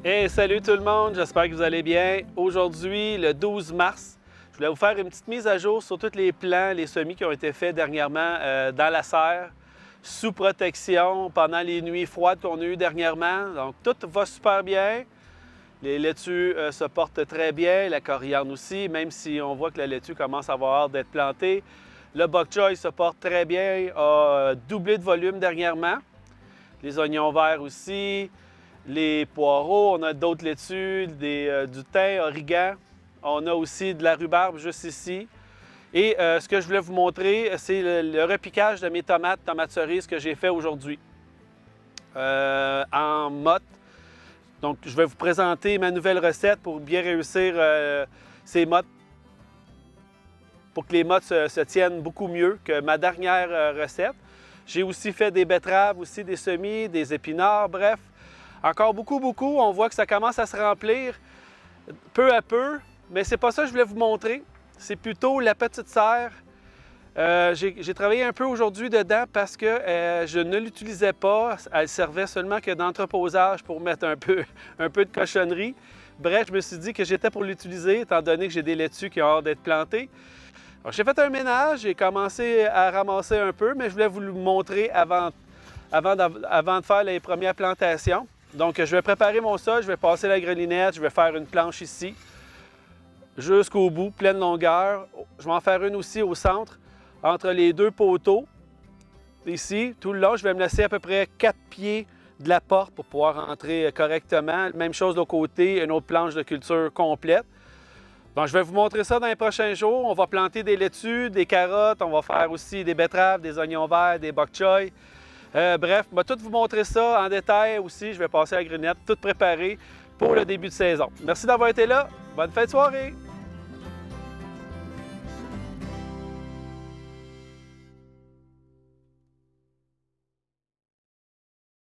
Hey, salut tout le monde, j'espère que vous allez bien. Aujourd'hui, le 12 mars, je voulais vous faire une petite mise à jour sur tous les plants, les semis qui ont été faits dernièrement dans la serre, sous protection pendant les nuits froides qu'on a eues dernièrement. Donc, tout va super bien. Les laitues se portent très bien, la coriandre aussi, même si on voit que la laitue commence à avoir hâte d'être plantée. Le bok choy se porte très bien, a doublé de volume dernièrement. Les oignons verts aussi. Les poireaux, on a d'autres laitues, du thym, origan. On a aussi de la rhubarbe juste ici. Et ce que je voulais vous montrer, c'est le repiquage de mes tomates cerises que j'ai fait aujourd'hui en motte. Donc, je vais vous présenter ma nouvelle recette pour bien réussir ces mottes, pour que les mottes se tiennent beaucoup mieux que ma dernière recette. J'ai aussi fait des betteraves, aussi des semis, des épinards, bref. Encore beaucoup. On voit que ça commence à se remplir peu à peu, mais c'est pas ça que je voulais vous montrer. C'est plutôt la petite serre. J'ai travaillé un peu aujourd'hui dedans parce que je ne l'utilisais pas. Elle servait seulement que d'entreposage pour mettre un peu de cochonnerie. Bref, je me suis dit que j'étais pour l'utiliser, étant donné que j'ai des laitues qui ont hâte d'être plantées. J'ai fait un ménage, j'ai commencé à ramasser un peu, mais je voulais vous le montrer avant de faire les premières plantations. Donc, je vais préparer mon sol, je vais passer la grelinette, je vais faire une planche ici, jusqu'au bout, pleine longueur. Je vais en faire une aussi au centre, entre les deux poteaux. Ici, tout le long, je vais me laisser à peu près 4 pieds de la porte pour pouvoir entrer correctement. Même chose de l'autre côté, une autre planche de culture complète. Donc, je vais vous montrer ça dans les prochains jours. On va planter des laitues, des carottes, on va faire aussi des betteraves, des oignons verts, des bok choy. Bref, je vais tout vous montrer ça en détail aussi. Je vais passer à la grelinette, tout préparé pour le début de saison. Merci d'avoir été là. Bonne fin de soirée!